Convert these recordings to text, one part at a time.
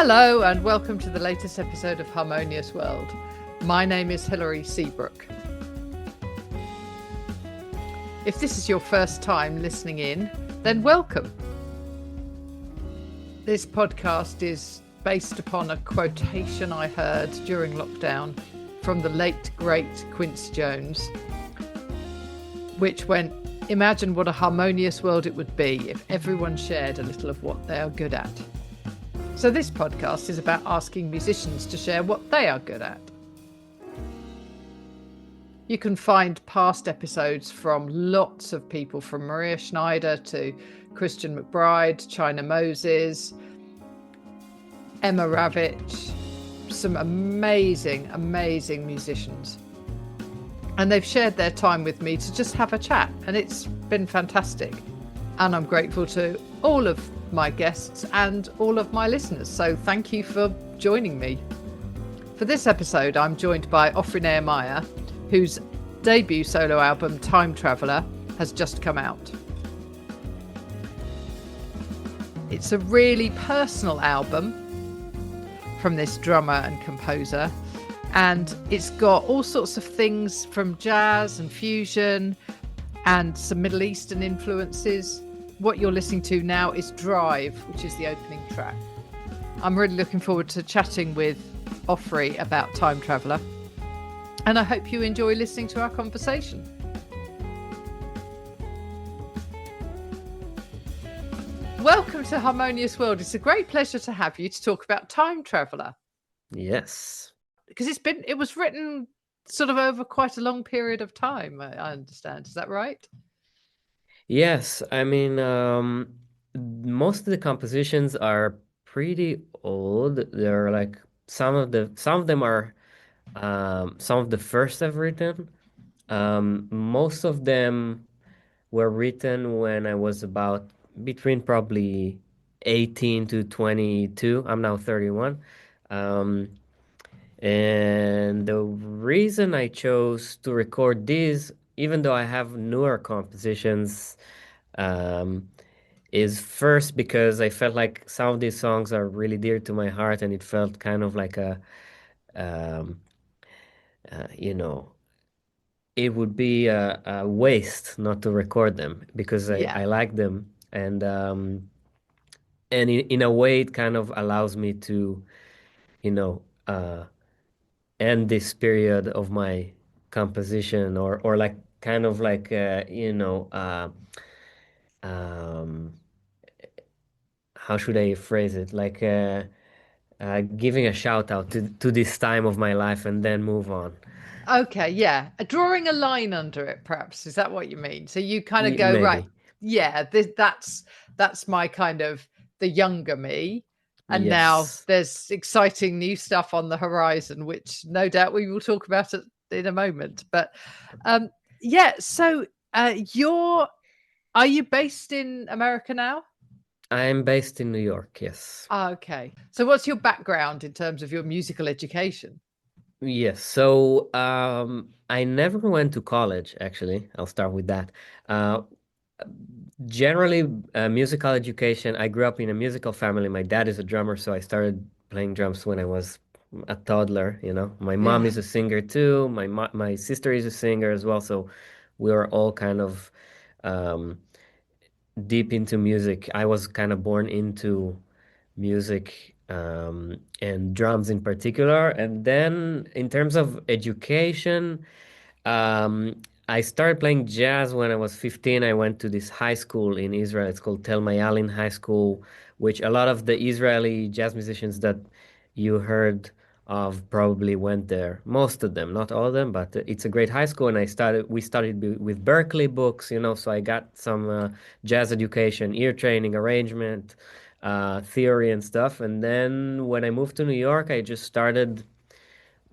Hello and welcome to the latest episode of Harmonious World. My name is Hilary Seabrook. If this is your first time listening in, then welcome. This podcast is based upon a quotation I heard during lockdown from the late, great Quincy Jones, which went, "Imagine what a harmonious world it would be if everyone shared a little of what they are good at." So this podcast is about asking musicians to share what they are good at. You can find past episodes from lots of people, from Maria Schneider to Christian McBride, China Moses, Emma Ravitch, some amazing, amazing musicians. And they've shared their time with me to just have a chat, and it's been fantastic. And I'm grateful to all of my guests and all of my listeners. So thank you for joining me. For this episode, I'm joined by Ofri Nehemya, whose debut solo album, Time Traveller, has just come out. It's a really personal album from this drummer and composer, and it's got all sorts of things from jazz and fusion and some Middle Eastern influences. What you're listening to now is Drive, which is the opening track. I'm really looking forward to chatting with Ofri about Time Traveller, and I hope you enjoy listening to our conversation. Welcome to Harmonious World. It's a great pleasure to have you to talk about Time Traveller. Yes. Because it was written sort of over quite a long period of time, I understand. Is that right? Yes. Most of the compositions are pretty old. They're like some of them are some of the first I've written. Most of them were written when I was about between probably 18 to 22. I'm now 31. Um, And the reason I chose to record these, even though I have newer compositions, um, is first because I felt like some of these songs are really dear to my heart, and it felt kind of like um, you know, it would be a waste not to record them because Yeah. I like them, and in a way, it kind of allows me to, you know, end this period of my composition or like kind of like um how should I phrase it, like giving a shout out to this time of my life and then move on. Okay, yeah. Drawing a line under it, perhaps. Is that what you mean? So you kind of go, right, Maybe. yeah, that's my kind of the younger me. And now Yes. there's exciting new stuff on the horizon, which no doubt we will talk about it in a moment. But yeah, so are you based in America now? I'm based in New York, yes. Okay. So what's your background in terms of your musical education? Yes. So I never went to college, actually. I'll start with that. Uh, Generally, musical education. I grew up in a musical family. My dad is a drummer, so I started playing drums when I was a toddler. My mom Yeah. is a singer too. My sister is a singer as well. So we were all kind of um, deep into music. I was kind of born into music and drums in particular. And then in terms of education, um, I started playing jazz when I was 15. I went to this high school in Israel. It's called Tel Mayalin High School, which a lot of the Israeli jazz musicians that you heard of probably went there. Most of them, not all of them, but it's a great high school. And we studied with Berkeley books, so I got some jazz education, ear training, arrangement, theory and stuff. And then when I moved to New York, I just started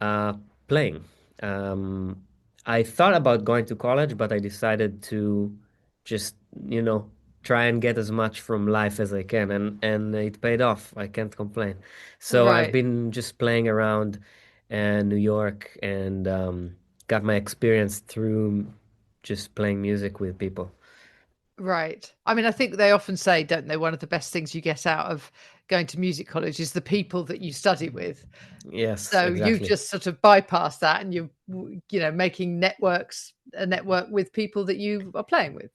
uh, playing. Um, I thought about going to college, but I decided to just, you know, try and get as much from life as I can, and it paid off. I can't complain. So I've Right. been just playing around New York and got my experience through just playing music with people. Right. I mean, I think they often say, don't they, one of the best things you get out of going to music college is the people that you study with. Yes, So you've exactly. just sort of bypassed that, and making a network with people that you are playing with.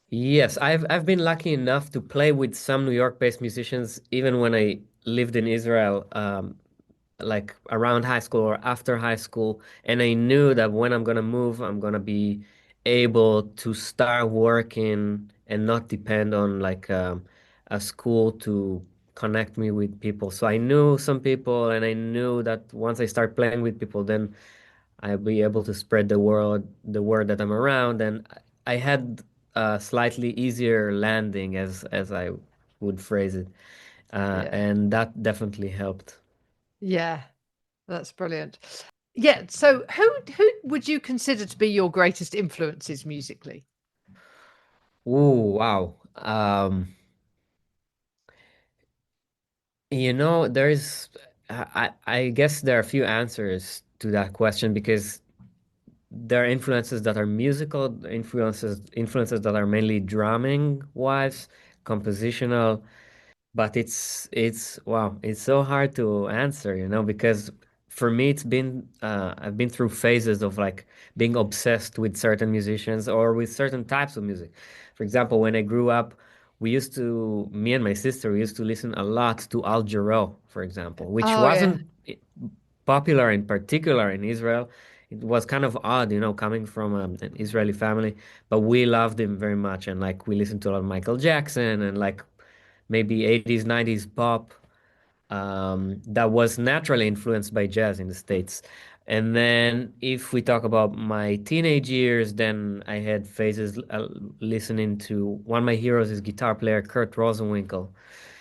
Yes, I've been lucky enough to play with some New York-based musicians even when I lived in Israel, like around high school or after high school, and I knew that when I'm gonna move, I'm gonna be able to start working and not depend on like a school to connect me with people. So I knew some people, and I knew that once I start playing with people, then I'll be able to spread the word that I'm around, and I had a slightly easier landing, as I would phrase it, Yeah. and that definitely helped. Yeah. That's brilliant. Yeah. So who would you consider to be your greatest influences musically? Ooh, wow. There's I guess there are a few answers to that question because there are influences that are musical, influences that are mainly drumming wise, compositional. But it's wow, it's so hard to answer, because for me it's been I've been through phases of like being obsessed with certain musicians or with certain types of music. For example, when I grew up, me and my sister, we used to listen a lot to Al Jarreau, for example, which Oh yeah. wasn't popular in particular in Israel. It was kind of odd, coming from an Israeli family, but we loved him very much, and like we listened to a lot of Michael Jackson and like maybe 80s, 90s pop that was naturally influenced by jazz in the States. And then if we talk about my teenage years, then I had phases listening to one of my heroes is guitar player Kurt Rosenwinkel.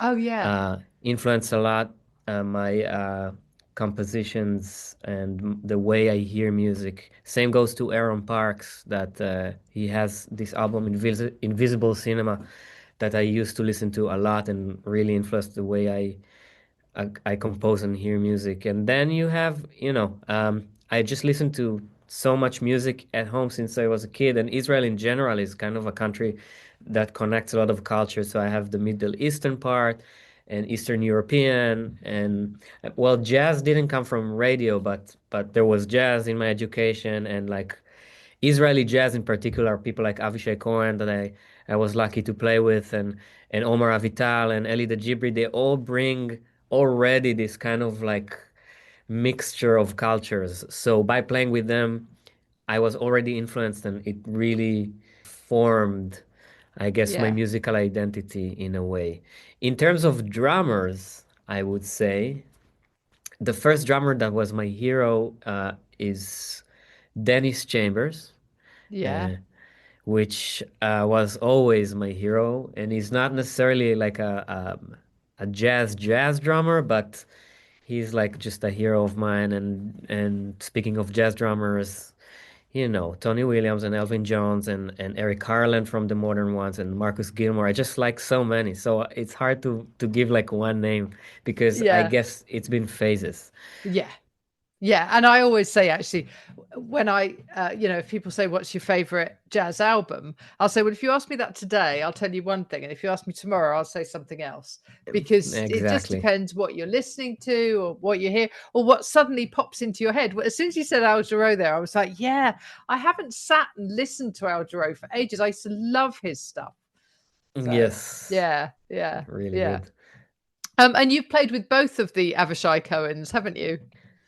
Oh yeah. Influenced a lot my compositions and the way I hear music. Same goes to Aaron Parks, that he has this album Invisible Cinema that I used to listen to a lot and really influenced the way I compose and hear music. And then you have, I just listen to so much music at home since I was a kid. And Israel in general is kind of a country that connects a lot of culture. So I have the Middle Eastern part and Eastern European. And well, jazz didn't come from radio, but there was jazz in my education, and like Israeli jazz in particular, people like Avishai Cohen that I was lucky to play with, and Omar Avital and Eli Djibri, they all bring already this kind of like mixture of cultures. So by playing with them, I was already influenced, and it really formed, I guess, my Yeah. musical identity in a way. In terms of drummers, I would say the first drummer that was my hero is Dennis Chambers. Yeah. Uh, which was always my hero. And he's not necessarily like a jazz drummer, but he's like just a hero of mine. And speaking of jazz drummers, Tony Williams and Elvin Jones and Eric Harland from the modern ones and Marcus Gilmore. I just like so many. So it's hard to give like one name because I Yeah. guess it's been phases. Yeah. Yeah, and I always say actually, when if people say what's your favorite jazz album, I'll say, well, if you ask me that today, I'll tell you one thing, and if you ask me tomorrow, I'll say something else, because it just Exactly. depends what you're listening to, or what you hear, or what suddenly pops into your head. Well, as soon as you said Al Jarreau there, I was like, yeah, I haven't sat and listened to Al Jarreau for ages. I used to love his stuff. So Yes, yeah, yeah, really yeah. good. And you've played with both of the Avishai Cohens, haven't you?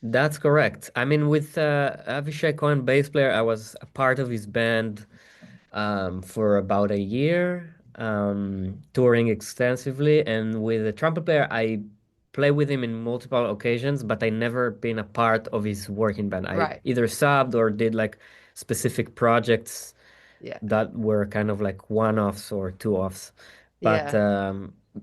That's correct. I mean, with Avishai Cohen, bass player, I was a part of his band for about a year, touring extensively. And with the trumpet player, I play with him in multiple occasions, but I never been a part of his working band. I Right. either subbed or did like specific projects Yeah. that were kind of like one-offs or two-offs. But Yeah.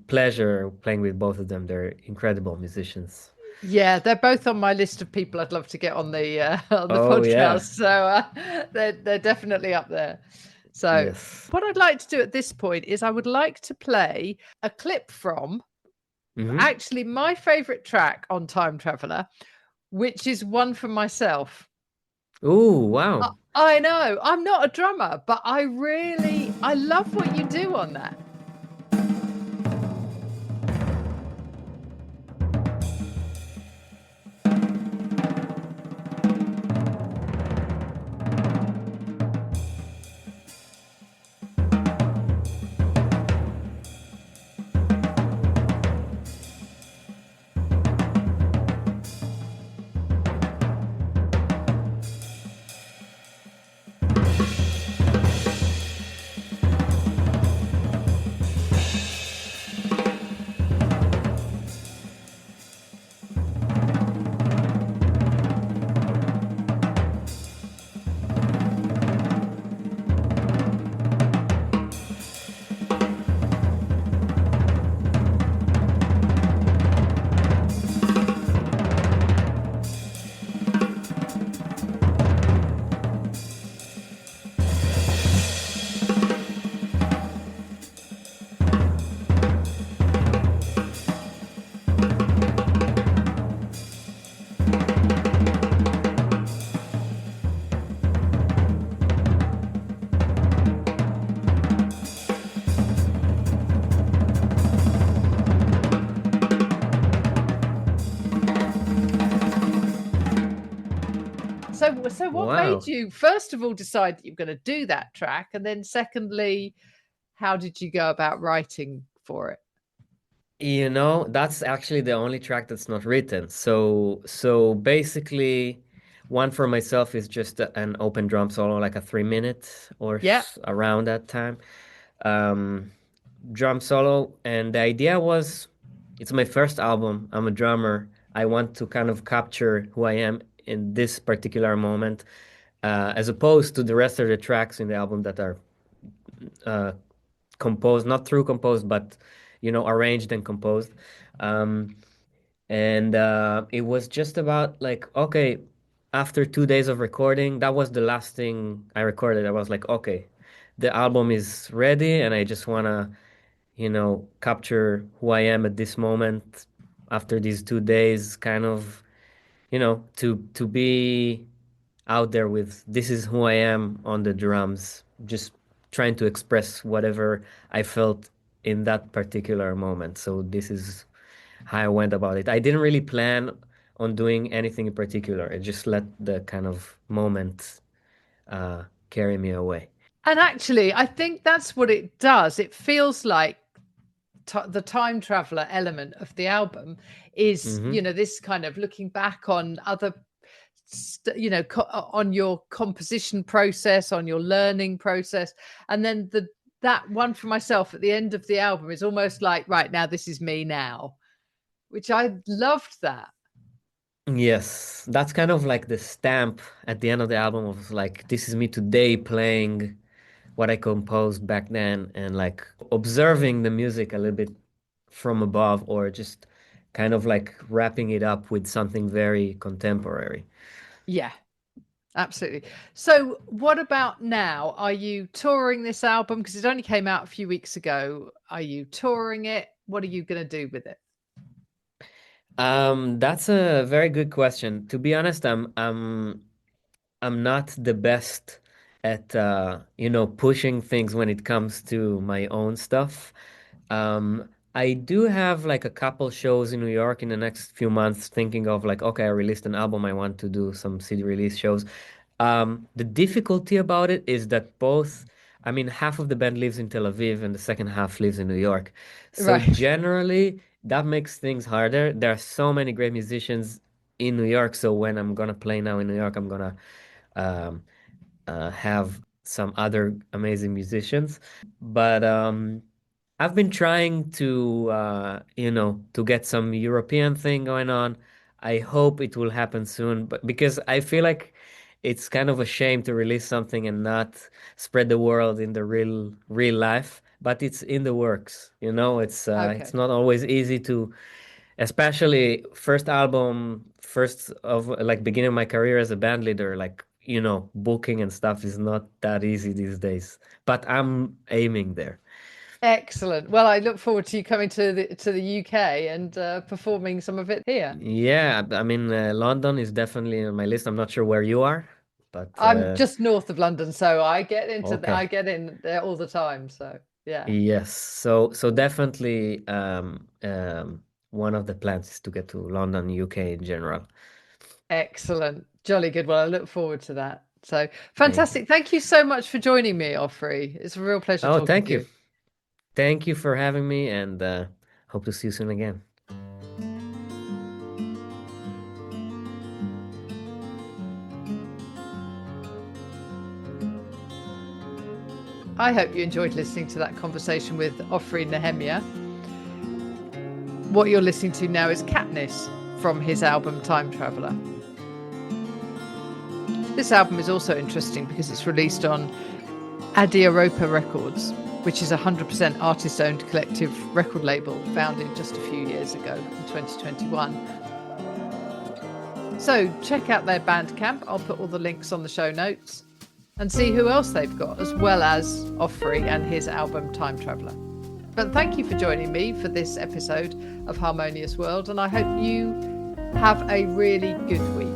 pleasure playing with both of them. They're incredible musicians. Yeah, they're both on my list of people I'd love to get on the on the Oh podcast. yeah. So they're definitely up there. So Yes. what I'd like to do at this point is I would like to play a clip from Hmm. actually my favorite track on Time Traveler, which is one for myself. Ooh, wow. I know I'm not a drummer, but I love what you do on that. So what made Wow. you, first of all, decide that you're going to do that track? And then secondly, how did you go about writing for it? That's actually the only track that's not written. So basically, one for myself is just an open drum solo, like a 3 minute or Yeah. around that time. Um, Drum solo, and the idea was, it's my first album. I'm a drummer. I want to kind of capture who I am in this particular moment, as opposed to the rest of the tracks in the album that are uh, composed, not through composed, but arranged and composed. Um, and it was just about like, okay, after 2 days of recording, that was the last thing I recorded. I was like, okay, the album is ready, and I just wanna, capture who I am at this moment after these 2 days, kind of, to be out there with this is who I am on the drums, just trying to express whatever I felt in that particular moment. So this is how I went about it. I didn't really plan on doing anything in particular. I just let the kind of moment carry me away. And actually, I think that's what it does. It feels like the time traveler element of the album is, Hmm. this kind of looking back on other, on your composition process, on your learning process. And then that one for myself at the end of the album is almost like, right now, this is me now, which I loved that. Yes, that's kind of like the stamp at the end of the album of like, this is me today playing what I composed back then, and like observing the music a little bit from above, or just kind of like wrapping it up with something very contemporary. Yeah, absolutely. So, what about now? Are you touring this album? Because it only came out a few weeks ago. Are you touring it? What are you going to do with it? That's a very good question. To be honest, I'm not the best at pushing things when it comes to my own stuff. I do have like a couple shows in New York in the next few months, thinking of like, okay, I released an album, I want to do some CD release shows. The difficulty about it is that I mean, half of the band lives in Tel Aviv and the second half lives in New York. So Right. generally, that makes things harder. There are so many great musicians in New York, so when I'm gonna play now in New York, I'm gonna um, have some other amazing musicians. But I've been trying to get some European thing going on. I hope it will happen soon, but because I feel like it's kind of a shame to release something and not spread the world in the real life, but it's in the works. It's Okay. not always easy to, especially first album, first of like beginning of my career as a band leader, like, booking and stuff is not that easy these days, but I'm aiming there. Excellent. Well, I look forward to you coming to the UK and performing some of it here. Yeah, I mean, London is definitely on my list. I'm not sure where you are, but I'm just north of London, so I okay. get in there all the time. So yeah, Yes. So definitely one of the plans is to get to London, UK in general. excellent, jolly good. Well, I look forward to that. So Thank you. fantastic. Thank you so much for joining me, Ofri. It's a real pleasure Oh, talking thank to you. you. Thank you for having me, and hope to see you soon again. I hope you enjoyed listening to that conversation with Ofri Nehemya. What you're listening to now is Katniss from his album Time Traveller. This album is also interesting because it's released on Adiaropa Records, which is a 100% artist-owned collective record label founded just a few years ago in 2021. So check out their Bandcamp. I'll put all the links on the show notes and see who else they've got, as well as Ofri and his album Time Traveller. But thank you for joining me for this episode of Harmonious World, and I hope you have a really good week.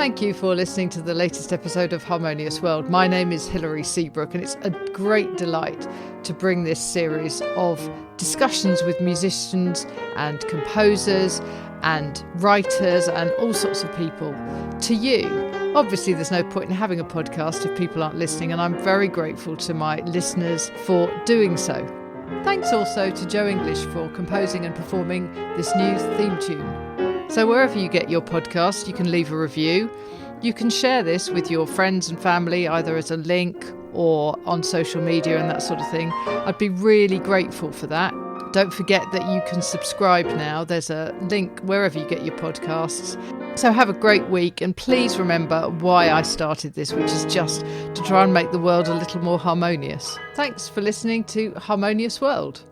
Thank you for listening to the latest episode of Harmonious World. My name is Hilary Seabrook, and it's a great delight to bring this series of discussions with musicians and composers and writers and all sorts of people to you. Obviously, there's no point in having a podcast if people aren't listening, and I'm very grateful to my listeners for doing so. Thanks also to Joe English for composing and performing this new theme tune. So wherever you get your podcast, you can leave a review. You can share this with your friends and family, either as a link or on social media and that sort of thing. I'd be really grateful for that. Don't forget that you can subscribe now. There's a link wherever you get your podcasts. So have a great week, and please remember why I started this, which is just to try and make the world a little more harmonious. Thanks for listening to Harmonious World.